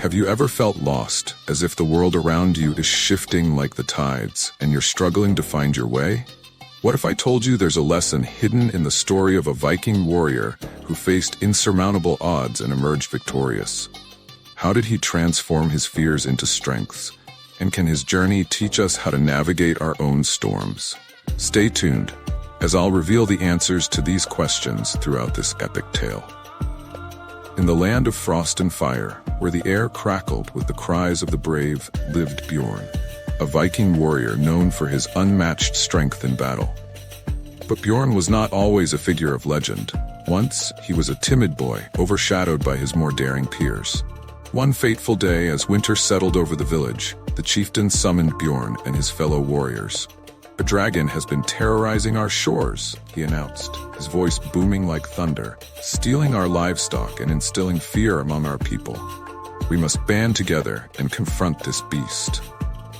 Have you ever felt lost, as if the world around you is shifting like the tides, and you're struggling to find your way? What if I told you there's a lesson hidden in the story of a Viking warrior who faced insurmountable odds and emerged victorious? How did he transform his fears into strengths? And can his journey teach us how to navigate our own storms? Stay tuned, as I'll reveal the answers to these questions throughout this epic tale. In the land of frost and fire, where the air crackled with the cries of the brave, lived Bjorn, a Viking warrior known for his unmatched strength in battle. But Bjorn was not always a figure of legend. Once, he was a timid boy, overshadowed by his more daring peers. One fateful day, as winter settled over the village, the chieftain summoned Bjorn and his fellow warriors. "A dragon has been terrorizing our shores," he announced, his voice booming like thunder, stealing our livestock and instilling fear among our people. "We must band together and confront this beast."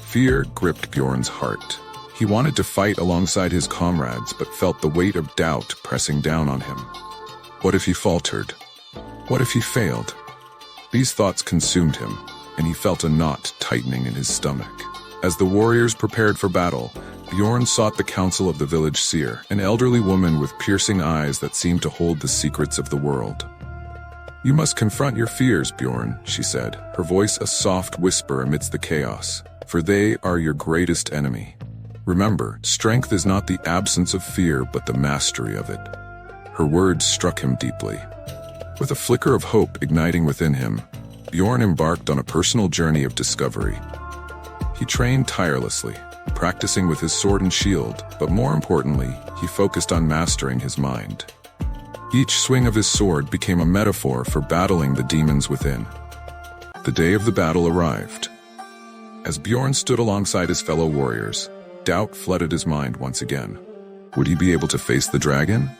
Fear gripped Bjorn's heart. He wanted to fight alongside his comrades, but felt the weight of doubt pressing down on him. What if he faltered? What if he failed? These thoughts consumed him, and he felt a knot tightening in his stomach. As the warriors prepared for battle, Bjorn sought the counsel of the village seer, an elderly woman with piercing eyes that seemed to hold the secrets of the world. "You must confront your fears, Bjorn," she said, her voice a soft whisper amidst the chaos, "for they are your greatest enemy. Remember, strength is not the absence of fear, but the mastery of it." Her words struck him deeply. With a flicker of hope igniting within him, Bjorn embarked on a personal journey of discovery. He trained tirelessly, practicing with his sword and shield, but more importantly, he focused on mastering his mind. Each swing of his sword became a metaphor for battling the demons within. The day of the battle arrived. As Bjorn stood alongside his fellow warriors, doubt flooded his mind once again. Would he be able to face the dragon?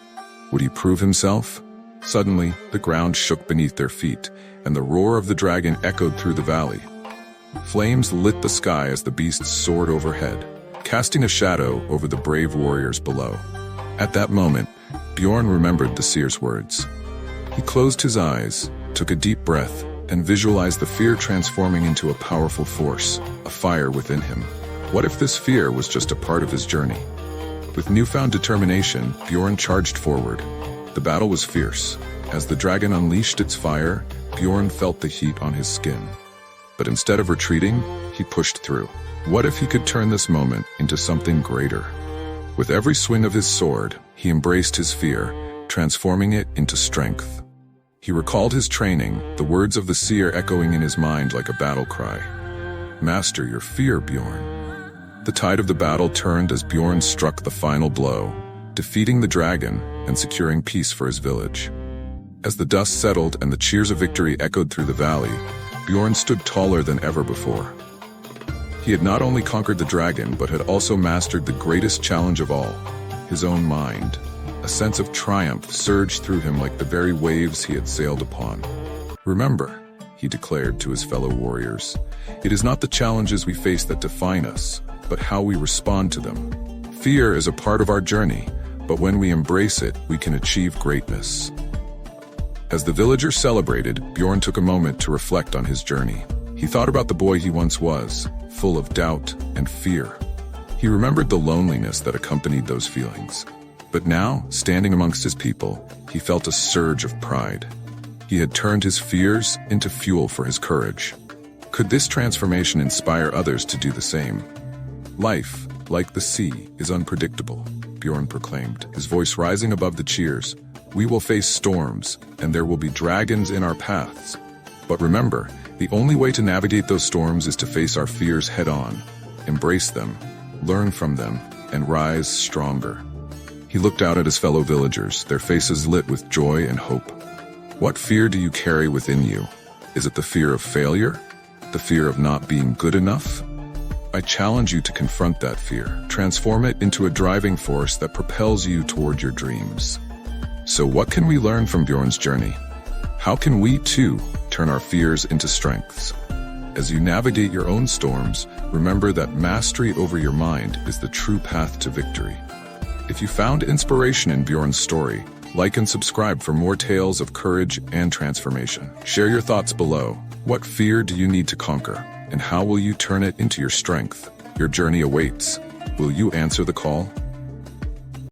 Would he prove himself? Suddenly, the ground shook beneath their feet, and the roar of the dragon echoed through the valley. Flames lit the sky as the beast soared overhead, casting a shadow over the brave warriors below. At that moment, Bjorn remembered the seer's words. He closed his eyes, took a deep breath, and visualized the fear transforming into a powerful force, a fire within him. What if this fear was just a part of his journey? With newfound determination, Bjorn charged forward. The battle was fierce. As the dragon unleashed its fire, Bjorn felt the heat on his skin. But instead of retreating, he pushed through. What if he could turn this moment into something greater? With every swing of his sword, he embraced his fear, transforming it into strength. He recalled his training, the words of the seer echoing in his mind like a battle cry. "Master your fear, Bjorn." The tide of the battle turned as Bjorn struck the final blow, defeating the dragon and securing peace for his village. As the dust settled and the cheers of victory echoed through the valley, Bjorn stood taller than ever before. He had not only conquered the dragon, but had also mastered the greatest challenge of all, his own mind. A sense of triumph surged through him like the very waves he had sailed upon. "Remember," he declared to his fellow warriors, "it is not the challenges we face that define us, but how we respond to them. Fear is a part of our journey, but when we embrace it, we can achieve greatness." As the villagers celebrated, Bjorn took a moment to reflect on his journey. He thought about the boy he once was, full of doubt and fear. He remembered the loneliness that accompanied those feelings. But now, standing amongst his people, he felt a surge of pride. He had turned his fears into fuel for his courage. Could this transformation inspire others to do the same? "Life, like the sea, is unpredictable," Bjorn proclaimed, his voice rising above the cheers. "We will face storms, and there will be dragons in our paths. But remember, the only way to navigate those storms is to face our fears head-on, embrace them, learn from them, and rise stronger." He looked out at his fellow villagers, their faces lit with joy and hope. What fear do you carry within you? Is it the fear of failure? The fear of not being good enough? I challenge you to confront that fear, transform it into a driving force that propels you toward your dreams. So what can we learn from Bjorn's journey? How can we, too, turn our fears into strengths? As you navigate your own storms, remember that mastery over your mind is the true path to victory. If you found inspiration in Bjorn's story, like and subscribe for more tales of courage and transformation. Share your thoughts below, What fear do you need to conquer, and how will you turn it into your strength? Your journey awaits. Will you answer the call?